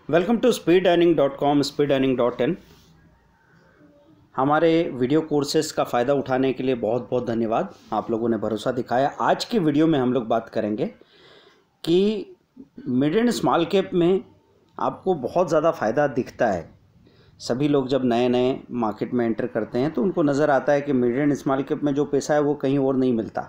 Welcome to speedearning.com speedearning.in। हमारे video courses का फ़ायदा उठाने के लिए बहुत बहुत धन्यवाद। आप लोगों ने भरोसा दिखाया। आज की वीडियो में हम लोग बात करेंगे कि मिड एंड स्मॉल कैप में आपको बहुत ज़्यादा फ़ायदा दिखता है। सभी लोग जब नए नए मार्केट में एंटर करते हैं तो उनको नज़र आता है कि मिड एंड स्मॉल कैप में जो पैसा है वो कहीं और नहीं मिलता,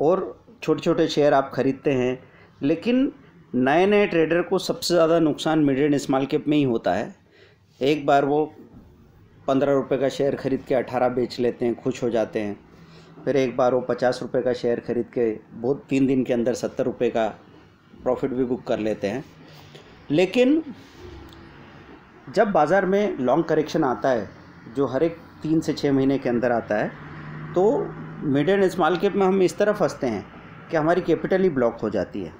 और छोटे छोटे शेयर आप ख़रीदते हैं। लेकिन नए नए ट्रेडर को सबसे ज़्यादा नुकसान मिड एंड स्मॉल कैप में ही होता है। एक बार वो 15 रुपये का शेयर ख़रीद के 18 बेच लेते हैं, खुश हो जाते हैं। फिर एक बार वो 50 रुपये का शेयर ख़रीद के बहुत 3 दिन के अंदर 70 रुपये का प्रॉफिट भी बुक कर लेते हैं। लेकिन जब बाज़ार में लॉन्ग करेक्शन आता है, जो हर एक 3 से 6 महीने के अंदर आता है, तो मिड एंड स्मॉल कैप में हम इस तरह फंसते हैं कि हमारी कैपिटल ही ब्लॉक हो जाती है।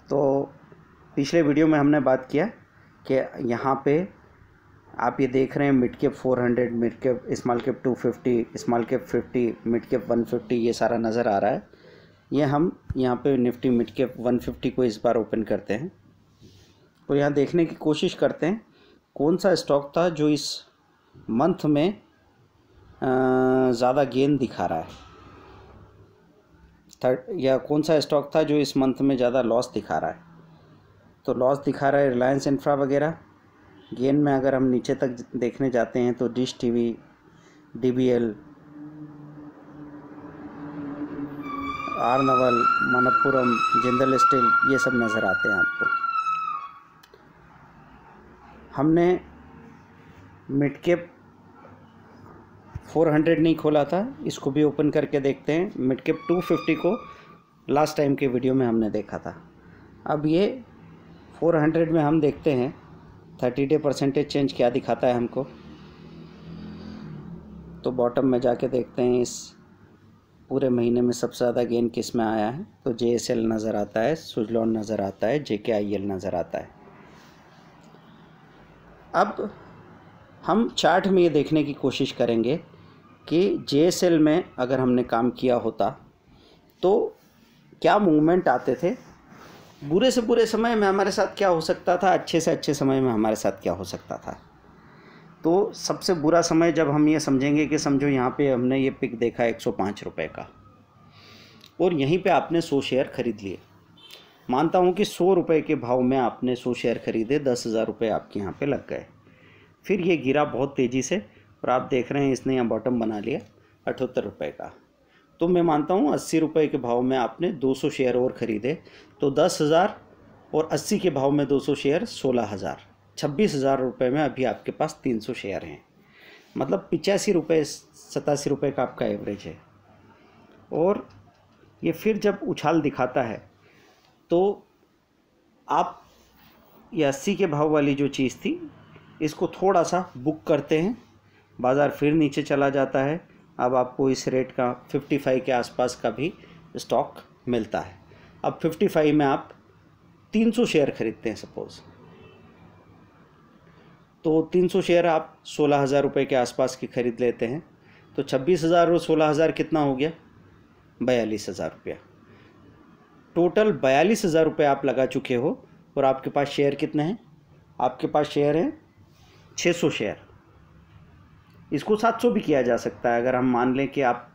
तो पिछले वीडियो में हमने बात किया कि यहाँ पे आप ये देख रहे हैं mid cap 400, mid cap small cap 250, small cap 50, mid cap 150, ये सारा नज़र आ रहा है। ये हम यहाँ पे निफ्टी मिड कैप 150 को इस बार ओपन करते हैं और यहाँ देखने की कोशिश करते हैं कौन सा स्टॉक था जो इस मंथ में ज़्यादा गेन दिखा रहा है, या कौन सा स्टॉक था जो इस मंथ में ज़्यादा लॉस दिखा रहा है। तो लॉस दिखा रहा है रिलायंस इंफ्रा वगैरह। गेन में अगर हम नीचे तक देखने जाते हैं तो डिश टीवी, DBL, आर्नवल, मनप्पुरम, जिंदल स्टील, ये सब नज़र आते हैं आपको। हमने मिड कैप 400 नहीं खोला था, इसको भी ओपन करके देखते हैं। मिड कैप 250 को लास्ट टाइम के वीडियो में हमने देखा था। अब ये 400 में हम देखते हैं 30 डे परसेंटेज चेंज क्या दिखाता है हमको। तो बॉटम में जाके देखते हैं इस पूरे महीने में सबसे ज़्यादा गेन किस में आया है। तो JSL नज़र आता है, सुजलॉन नज़र आता है, JKIL नज़र आता है। अब हम चार्ट में ये देखने की कोशिश करेंगे कि JSL में अगर हमने काम किया होता तो क्या मूवमेंट आते थे। बुरे से बुरे समय में हमारे साथ क्या हो सकता था, अच्छे से अच्छे समय में हमारे साथ क्या हो सकता था। तो सबसे बुरा समय जब हम ये समझेंगे कि समझो यहाँ पे हमने ये पिक देखा 105 रुपये का, और यहीं पे आपने 100 शेयर ख़रीद लिए। मानता हूँ कि 100 रुपये के भाव में आपने 100 शेयर ख़रीदे, 10,000 रुपये आपके यहाँ पे लग गए। फिर ये गिरा बहुत तेज़ी से और आप देख रहे हैं इसने यहाँ बॉटम बना लिया 78 रुपये का। तो मैं मानता हूँ 80 रुपये के भाव में आपने 200 शेयर और ख़रीदे, तो 10,000 और 80 के भाव में 200 शेयर 16,000, 26,000 रुपये में अभी आपके पास 300 शेयर हैं। मतलब 85 रुपये 87 रुपये का आपका एवरेज है। और ये फिर जब उछाल दिखाता है तो आप ये 80 के भाव वाली जो चीज़ थी इसको थोड़ा सा बुक करते हैं। बाज़ार फिर नीचे चला जाता है। अब आपको इस रेट का 55 के आसपास का भी स्टॉक मिलता है। अब 55 में आप 300 शेयर खरीदते हैं सपोज़, तो 300 शेयर आप 16,000 रुपये के आसपास की ख़रीद लेते हैं। तो 26,000 और 16,000 कितना हो गया? 42,000 रुपया। टोटल 42,000 रुपये आप लगा चुके हो। और आपके पास शेयर कितने हैं? आपके पास शेयर हैं 600 शेयर। इसको 700 भी किया जा सकता है। अगर हम मान लें कि आप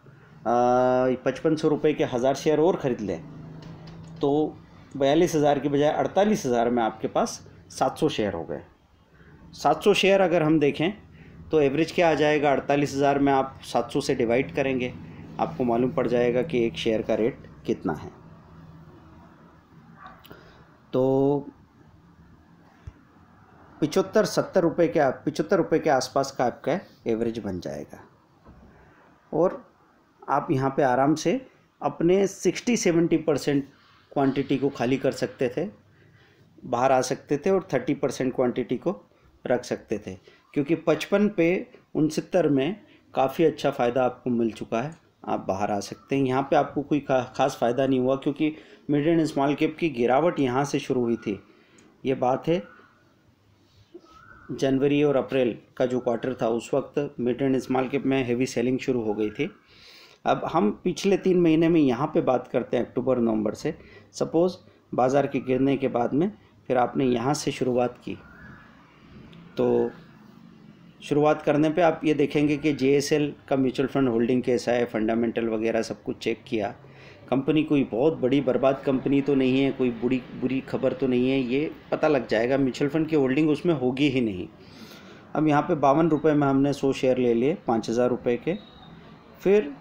5500 रुपये के 1000 शेयर और ख़रीद लें तो 42,000 की बजाय 48,000 में आपके पास 700 शेयर हो गए। 700 शेयर अगर हम देखें तो एवरेज क्या आ जाएगा? 48,000 में आप 700 से डिवाइड करेंगे, आपको मालूम पड़ जाएगा कि एक शेयर का रेट कितना है। तो 75-70 रुपये के 75 रुपये के आसपास का आपका एवरेज बन जाएगा। और आप यहाँ पे आराम से अपने 60-70% क्वांटिटी को खाली कर सकते थे, बाहर आ सकते थे, और 30% क्वांटिटी को रख सकते थे, क्योंकि 55 पे 69 में काफ़ी अच्छा फ़ायदा आपको मिल चुका है। आप बाहर आ सकते हैं। यहाँ पे आपको कोई ख़ास फ़ायदा नहीं हुआ, क्योंकि मिड एंड स्मॉल कैप की गिरावट यहाँ से शुरू हुई थी। ये बात है जनवरी और अप्रैल का जो क्वार्टर था, उस वक्त मिड एंड स्मॉल कैप में हेवी सेलिंग शुरू हो गई थी। अब हम पिछले 3 महीने में यहाँ पे बात करते हैं, अक्टूबर नवंबर से। सपोज़ बाज़ार के गिरने के बाद में फिर आपने यहाँ से शुरुआत की, तो शुरुआत करने पे आप ये देखेंगे कि JSL का म्यूचुअल फंड होल्डिंग कैसा है, फंडामेंटल वगैरह सब कुछ चेक किया। कंपनी कोई बहुत बड़ी बर्बाद कंपनी तो नहीं है, कोई बुरी खबर तो नहीं है, ये पता लग जाएगा। म्यूचुअल फंड की होल्डिंग उसमें होगी ही नहीं। अब यहाँ पे 52 रुपये में हमने 100 शेयर ले लिए 5000 रुपये के। फिर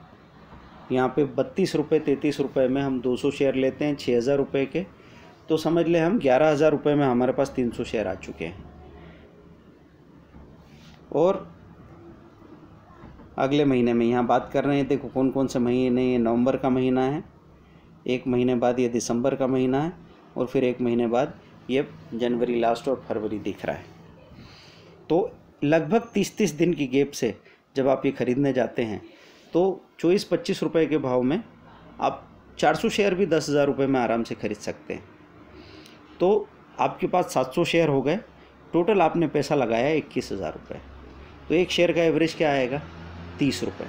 यहाँ पे 32 रुपये 33 रुपये में हम 200 शेयर लेते हैं 6000 रुपये के, तो समझ लें हम 11000 रुपये में हमारे पास 300 शेयर आ चुके हैं। और अगले महीने में यहाँ बात कर रहे हैं, देखो कौन कौन से महीने, ये नवंबर का महीना है, एक महीने बाद ये दिसंबर का महीना है, और फिर एक महीने बाद ये जनवरी लास्ट और फरवरी दिख रहा है। तो लगभग 30-30 दिन की गैप से जब आप ये ख़रीदने जाते हैं तो 24-25 रुपये के भाव में आप 400 शेयर भी 10,000 रुपये में आराम से ख़रीद सकते हैं। तो आपके पास 700 शेयर हो गए, टोटल आपने पैसा लगाया 21,000 रुपये। तो एक शेयर का एवरेज क्या आएगा? 30 रुपये।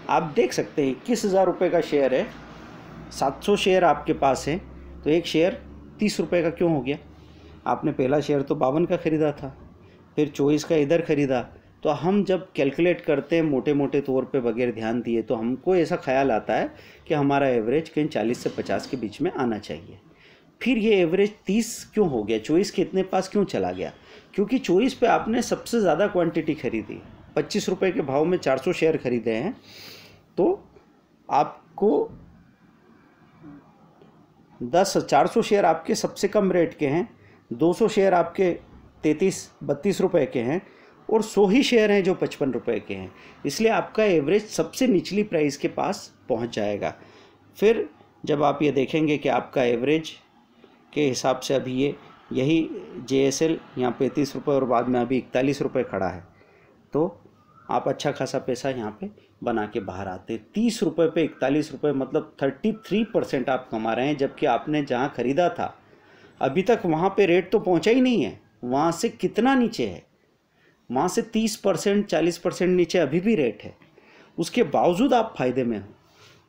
आप देख सकते हैं 21,000 रुपये का शेयर है, 700 शेयर आपके पास है, तो एक शेयर 30 रुपये का क्यों हो गया? आपने पहला शेयर तो 52 का ख़रीदा था, फिर 24 का इधर ख़रीदा। तो हम जब कैलकुलेट करते हैं मोटे मोटे तौर पे बगैर ध्यान दिए, तो हमको ऐसा ख्याल आता है कि हमारा एवरेज कहीं 40 से 50 के बीच में आना चाहिए। फिर ये एवरेज 30 क्यों हो गया? 24 के इतने पास क्यों चला गया? क्योंकि 24 पे आपने सबसे ज़्यादा क्वांटिटी खरीदी, 25 रुपये के भाव में 400 शेयर खरीदे हैं, तो आपको 400 शेयर आपके सबसे कम रेट के हैं, 200 शेयर आपके 32 रुपये के हैं, और 100 ही शेयर हैं जो 55 रुपये के हैं। इसलिए आपका एवरेज सबसे निचली प्राइस के पास पहुंच जाएगा। फिर जब आप ये देखेंगे कि आपका एवरेज के हिसाब से अभी यही JSL यहाँ 35 रुपये और बाद में अभी 41 रुपये खड़ा है, तो आप अच्छा खासा पैसा यहाँ पे बना के बाहर आते हैं। 30 रुपये पे 41 रुपये, मतलब 33% आप कमा रहे हैं, जबकि आपने जहाँ ख़रीदा था अभी तक वहाँ पे रेट तो पहुँचा ही नहीं है, वहाँ से कितना नीचे है, वहाँ से 30% 40% नीचे अभी भी रेट है। उसके बावजूद आप फ़ायदे में हो,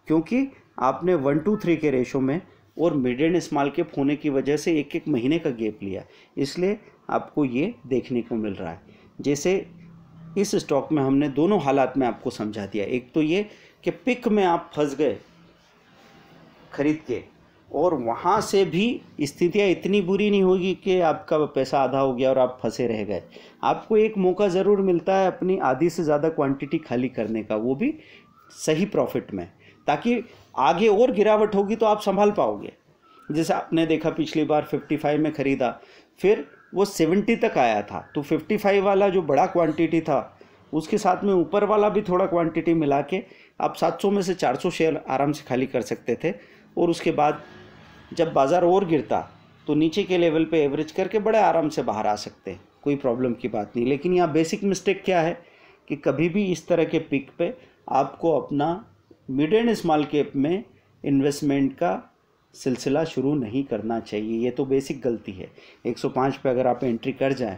क्योंकि आपने 1-2-3 के रेशो में और मिड एंड स्मॉल कैप होने की वजह से एक महीने का गैप लिया, इसलिए आपको ये देखने को मिल रहा है। जैसे इस स्टॉक में हमने दोनों हालात में आपको समझा दिया। एक तो ये कि पिक में आप फंस गए खरीद के, और वहाँ से भी स्थितियाँ इतनी बुरी नहीं होगी कि आपका पैसा आधा हो गया और आप फंसे रह गए। आपको एक मौका ज़रूर मिलता है अपनी आधी से ज़्यादा क्वांटिटी खाली करने का, वो भी सही प्रॉफिट में, ताकि आगे और गिरावट होगी तो आप संभाल पाओगे। जैसे आपने देखा पिछली बार 55 में ख़रीदा, फिर वो 70 तक आया था, तो 55 वाला जो बड़ा क्वांटिटी था उसके साथ में ऊपर वाला भी थोड़ा क्वांटिटी मिला के आप 700 में से 400 शेयर आराम से खाली कर सकते थे। और उसके बाद जब बाज़ार और गिरता तो नीचे के लेवल पे एवरेज करके बड़े आराम से बाहर आ सकते हैं, कोई प्रॉब्लम की बात नहीं। लेकिन यहाँ बेसिक मिस्टेक क्या है कि कभी भी इस तरह के पिक पे आपको अपना मिड एंड स्मॉल कैप में इन्वेस्टमेंट का सिलसिला शुरू नहीं करना चाहिए। ये तो बेसिक गलती है। 105 पे अगर आप एंट्री कर जाएं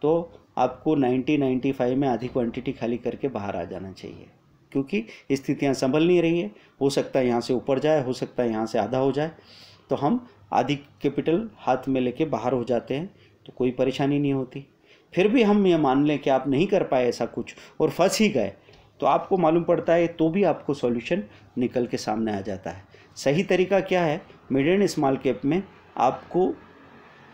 तो आपको 90-95 में आधी क्वांटिटी खाली करके बाहर आ जाना चाहिए, क्योंकि स्थितियाँ संभल नहीं रही है। हो सकता है यहाँ से ऊपर जाए, हो सकता है यहाँ से आधा हो जाए, तो हम आधी कैपिटल हाथ में लेके बाहर हो जाते हैं, तो कोई परेशानी नहीं होती। फिर भी हम ये मान लें कि आप नहीं कर पाए ऐसा कुछ और फंस ही गए, तो आपको मालूम पड़ता है, तो भी आपको सॉल्यूशन निकल के सामने आ जाता है। सही तरीका क्या है? मिड एंड स्मॉल कैप में आपको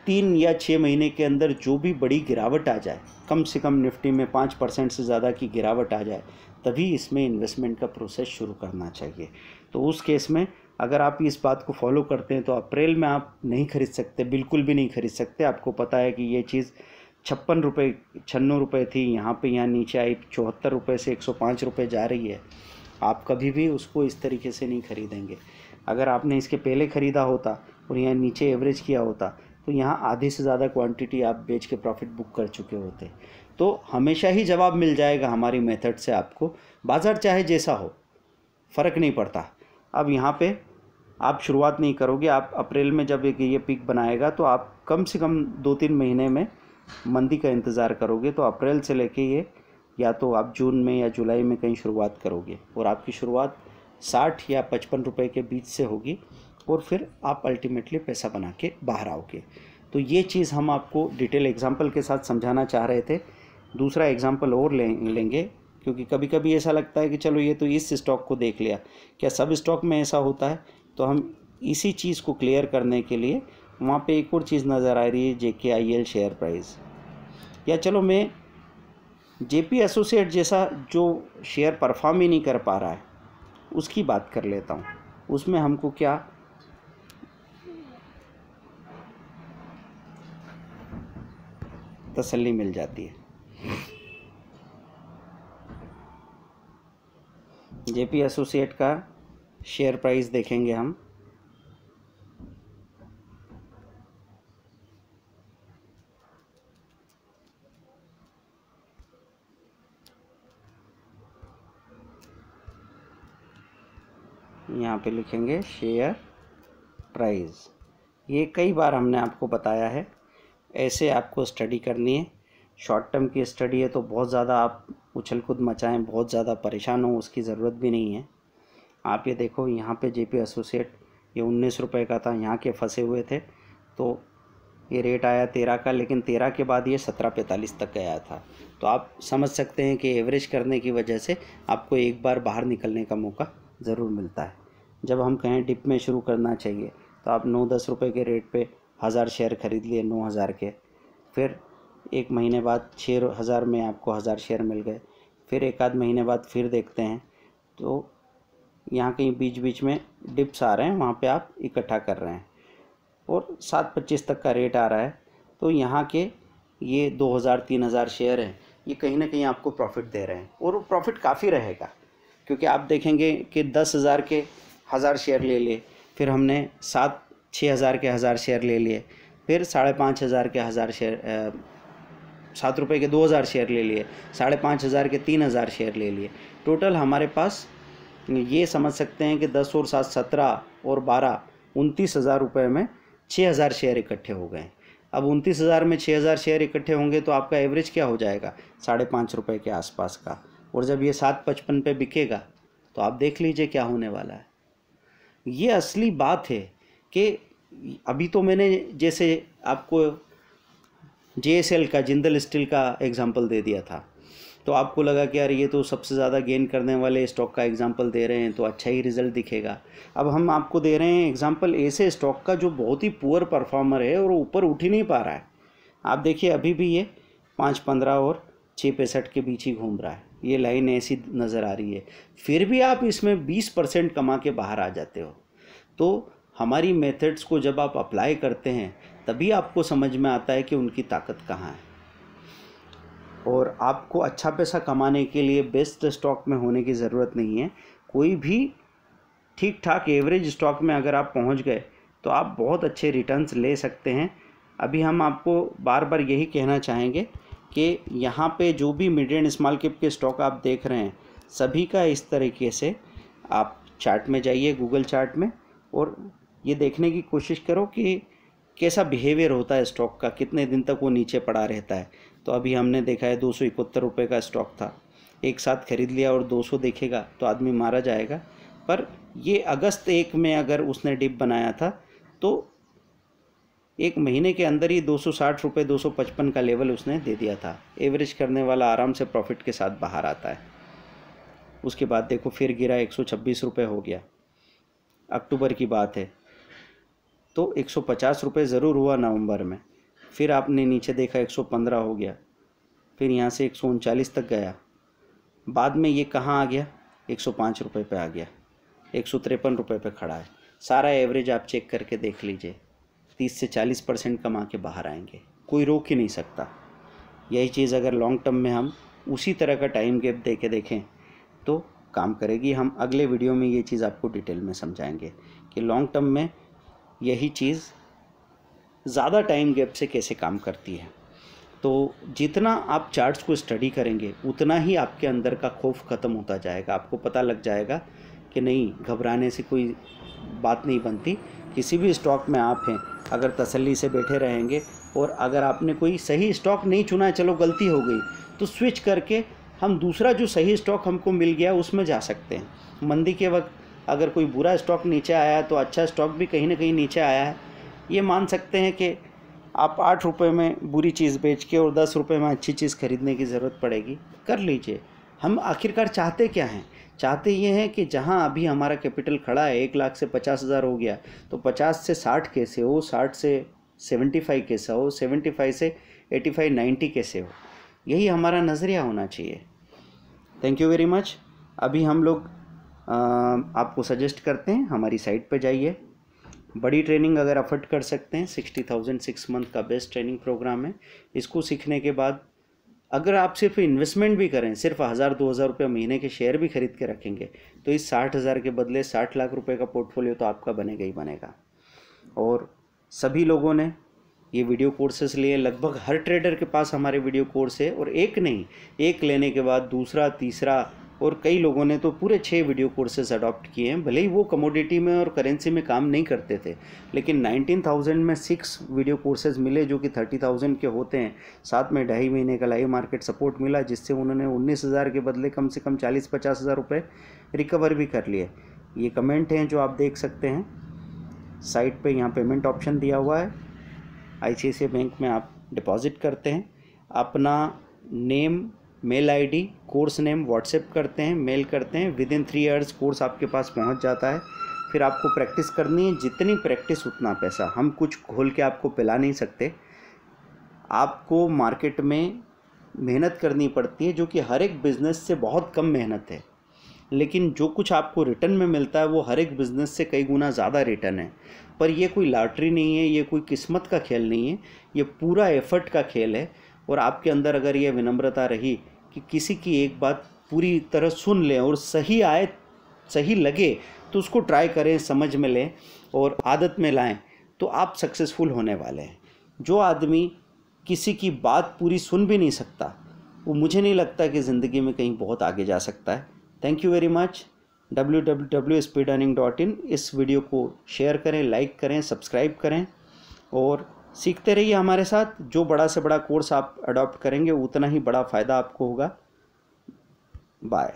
3 या 6 महीने के अंदर जो भी बड़ी गिरावट आ जाए, कम से कम निफ्टी में 5% से ज़्यादा की गिरावट आ जाए, तभी इसमें इन्वेस्टमेंट का प्रोसेस शुरू करना चाहिए। तो उस केस में अगर आप इस बात को फॉलो करते हैं तो अप्रैल में आप नहीं खरीद सकते, बिल्कुल भी नहीं खरीद सकते। आपको पता है कि ये चीज़ 56 रुपये 96 रुपये थी, यहाँ नीचे आई 74 रुपये से 105 रुपये जा रही है। आप कभी भी उसको इस तरीके से नहीं खरीदेंगे। अगर आपने इसके पहले ख़रीदा होता और यहाँ नीचे एवरेज किया होता, तो यहाँ आधे से ज़्यादा क्वांटिटी आप बेच के प्रॉफिट बुक कर चुके होते। तो हमेशा ही जवाब मिल जाएगा हमारी मेथड से आपको, बाज़ार चाहे जैसा हो, फ़र्क नहीं पड़ता। अब यहाँ पे आप शुरुआत नहीं करोगे, आप अप्रैल में जब ये पीक बनाएगा तो आप कम से कम 2-3 महीने में मंदी का इंतज़ार करोगे। तो अप्रैल से लेके ये या तो आप जून में या जुलाई में कहीं शुरुआत करोगे, और आपकी शुरुआत 60 या 55 रुपये के बीच से होगी। और फिर आप अल्टीमेटली पैसा बना के बाहर आओगे। तो ये चीज़ हम आपको डिटेल एग्जांपल के साथ समझाना चाह रहे थे। दूसरा एग्जांपल और लेंगे, क्योंकि कभी कभी ऐसा लगता है कि चलो ये तो इस स्टॉक को देख लिया, क्या सब स्टॉक में ऐसा होता है? तो हम इसी चीज़ को क्लियर करने के लिए वहाँ पे एक और चीज़ नज़र आ रही है, JKIL शेयर प्राइस, या चलो मैं JP एसोसिएट जैसा जो शेयर परफॉर्म ही नहीं कर पा रहा है उसकी बात कर लेता हूँ। उसमें हमको क्या तसल्ली मिल जाती है। JP एसोसिएट का शेयर प्राइस देखेंगे हम। यहाँ पे लिखेंगे शेयर प्राइस। ये कई बार हमने आपको बताया है, ऐसे आपको स्टडी करनी है। शॉर्ट टर्म की स्टडी है तो बहुत ज़्यादा आप उछल कूद मचाएं, बहुत ज़्यादा परेशान हो, उसकी ज़रूरत भी नहीं है। आप ये देखो, यहाँ पे JP एसोसिएट ये 19 रुपये का था, यहाँ के फंसे हुए थे, तो ये रेट आया 13 का, लेकिन 13 के बाद ये 17.45 तक गया था। तो आप समझ सकते हैं कि एवरेज करने की वजह से आपको एक बार बाहर निकलने का मौका ज़रूर मिलता है। जब हम कहें डिप में शुरू करना चाहिए तो आप 9-10 रुपये के रेट पे 1000 शेयर ख़रीद लिए, 9000 के, फिर एक महीने बाद 6000 में आपको 1000 शेयर मिल गए, फिर एक आध महीने बाद फिर देखते हैं तो यहाँ कहीं बीच बीच में डिप्स आ रहे हैं, वहाँ पे आप इकट्ठा कर रहे हैं और 7.25 तक का रेट आ रहा है। तो यहाँ के ये 2000-3000 शेयर हैं, ये कहीं ना कहीं आपको प्रॉफिट दे रहे हैं, और वो प्रॉफिट काफ़ी रहेगा, क्योंकि आप देखेंगे कि 10,000 के 1000 शेयर ले लिए, फिर हमने 6,000 के 1000 शेयर ले लिए, फिर 5,500 के 1000 शेयर, 7 रुपये के 2000 शेयर ले लिए, 5,500 के 3000 शेयर ले लिए। टोटल हमारे पास ये समझ सकते हैं कि 10 और 7 17 और 12 29,000 रुपये में 6,000 शेयर इकट्ठे हो गए। अब 29,000 में 6,000 शेयर इकट्ठे होंगे तो आपका एवरेज क्या हो जाएगा? 5.5 रुपये के आसपास का। और जब ये 7.55 पे बिकेगा तो आप देख लीजिए क्या होने वाला है। ये असली बात है कि अभी तो मैंने जैसे आपको JSL का, जिंदल स्टील का एग्जांपल दे दिया था, तो आपको लगा कि यार ये तो सबसे ज़्यादा गेन करने वाले स्टॉक का एग्जांपल दे रहे हैं तो अच्छा ही रिजल्ट दिखेगा। अब हम आपको दे रहे हैं एग्जांपल ऐसे स्टॉक का जो बहुत ही पुअर परफॉर्मर है और ऊपर उठ ही नहीं पा रहा है। आप देखिए अभी भी ये 5.15 और 6.65 के बीच ही घूम रहा है, ये लाइन ऐसी नज़र आ रही है, फिर भी आप इसमें 20% कमा के बाहर आ जाते हो। तो हमारी मेथड्स को जब आप अप्लाई करते हैं तभी आपको समझ में आता है कि उनकी ताकत कहाँ है। और आपको अच्छा पैसा कमाने के लिए बेस्ट स्टॉक में होने की ज़रूरत नहीं है। कोई भी ठीक ठाक एवरेज स्टॉक में अगर आप पहुंच गए तो आप बहुत अच्छे रिटर्न्स ले सकते हैं। अभी हम आपको बार बार यही कहना चाहेंगे कि यहाँ पे जो भी मिड एंड स्मॉल कैप के स्टॉक आप देख रहे हैं, सभी का इस तरीके से आप चार्ट में जाइए, गूगल चार्ट में, और ये देखने की कोशिश करो कि कैसा बिहेवियर होता है स्टॉक का, कितने दिन तक वो नीचे पड़ा रहता है। तो अभी हमने देखा है 271 रुपये का स्टॉक था, एक साथ खरीद लिया और 200 देखेगा तो आदमी मारा जाएगा। पर ये अगस्त 1 में अगर उसने डिप बनाया था तो एक महीने के अंदर ही 260 रुपये, 255 का लेवल उसने दे दिया था। एवरेज करने वाला आराम से प्रॉफिट के साथ बाहर आता है। उसके बाद देखो फिर गिरा, 126 रुपये हो गया, अक्टूबर की बात है। तो 150 रुपये ज़रूर हुआ नवंबर में, फिर आपने नीचे देखा 115 हो गया, फिर यहाँ से 139 तक गया, बाद में ये कहाँ आ गया? 105 रुपये पे आ गया, 153 रुपये पे खड़ा है। सारा एवरेज आप चेक करके देख लीजिए, 30 से 40% कमा के बाहर आएंगे, कोई रोक ही नहीं सकता। यही चीज़ अगर लॉन्ग टर्म में हम उसी तरह का टाइम गैप दे के देखें तो काम करेगी। हम अगले वीडियो में ये चीज़ आपको डिटेल में समझाएंगे कि लॉन्ग टर्म में यही चीज़ ज़्यादा टाइम गैप से कैसे काम करती है। तो जितना आप चार्ट्स को स्टडी करेंगे उतना ही आपके अंदर का खौफ ख़त्म होता जाएगा। आपको पता लग जाएगा कि नहीं, घबराने से कोई बात नहीं बनती। किसी भी स्टॉक में आप हैं, अगर तसल्ली से बैठे रहेंगे और अगर आपने कोई सही स्टॉक नहीं चुना है, चलो गलती हो गई, तो स्विच करके हम दूसरा जो सही स्टॉक हमको मिल गया उसमें जा सकते हैं। मंदी के वक्त अगर कोई बुरा स्टॉक नीचे आया है तो अच्छा स्टॉक भी कहीं ना कहीं नीचे आया है। ये मान सकते हैं कि आप 8 रुपये में बुरी चीज़ बेच के और 10 रुपये में अच्छी चीज़ खरीदने की ज़रूरत पड़ेगी, कर लीजिए। हम आखिरकार चाहते क्या हैं? चाहते ये हैं कि जहां अभी हमारा कैपिटल खड़ा है 1 लाख से 50,000 हो गया, तो 50 से 60 कैसे हो, 60 से 75 कैसे हो, 75 से 85 90 कैसे हो, यही हमारा नज़रिया होना चाहिए। Thank you very much. अभी हम लोग आपको सजेस्ट करते हैं हमारी साइट पे जाइए। बड़ी ट्रेनिंग अगर अफोर्ड कर सकते हैं, 60,000 6 मंथ का बेस्ट ट्रेनिंग प्रोग्राम है। इसको सीखने के बाद अगर आप सिर्फ इन्वेस्टमेंट भी करें, सिर्फ 1000-2000 रुपये महीने के शेयर भी खरीद के रखेंगे, तो इस 60,000 के बदले 60 लाख रुपए का पोर्टफोलियो तो आपका बनेगा ही बनेगा। और सभी लोगों ने ये वीडियो कोर्सेज लिए, लगभग हर ट्रेडर के पास हमारे वीडियो कोर्स है, और एक नहीं, एक लेने के बाद दूसरा, तीसरा, और कई लोगों ने तो पूरे 6 वीडियो कोर्सेज अडॉप्ट किए हैं। भले ही वो कमोडिटी में और करेंसी में काम नहीं करते थे, लेकिन 19,000 में 6 वीडियो कोर्सेज मिले जो कि 30,000 के होते हैं। साथ में 2.5 महीने का लाइव मार्केट सपोर्ट मिला, जिससे उन्होंने 19,000 के बदले कम से कम 40-50,000 रुपये रिकवर भी कर लिए। ये कमेंट हैं जो आप देख सकते हैं साइट पे। यहाँ पेमेंट ऑप्शन दिया हुआ है, ICICI बैंक में आप डिपॉजिट करते हैं, अपना name, mail ID, course name WhatsApp करते हैं, मेल करते हैं, विदिन 3 आवर्स कोर्स आपके पास पहुंच जाता है। फिर आपको प्रैक्टिस करनी है, जितनी प्रैक्टिस उतना पैसा। हम कुछ खोल के आपको पिला नहीं सकते, आपको मार्केट में मेहनत करनी पड़ती है, जो कि हर एक बिज़नेस से बहुत कम मेहनत है, लेकिन जो कुछ आपको रिटर्न में मिलता है वो हर एक बिज़नेस से कई गुना ज़्यादा रिटर्न है। पर ये कोई लॉटरी नहीं है, ये कोई किस्मत का खेल नहीं है, ये पूरा एफर्ट का खेल है। और आपके अंदर अगर ये विनम्रता रही कि किसी की एक बात पूरी तरह सुन लें और सही आए, सही लगे तो उसको ट्राई करें, समझ में लें और आदत में लाएं, तो आप सक्सेसफुल होने वाले हैं। जो आदमी किसी की बात पूरी सुन भी नहीं सकता, वो मुझे नहीं लगता कि ज़िंदगी में कहीं बहुत आगे जा सकता है। Thank you very much. www.speedearning.in। इस वीडियो को शेयर करें, लाइक करें, सब्सक्राइब करें और सीखते रहिए हमारे साथ। जो बड़ा से बड़ा कोर्स आप अडॉप्ट करेंगे उतना ही बड़ा फ़ायदा आपको होगा। बाय।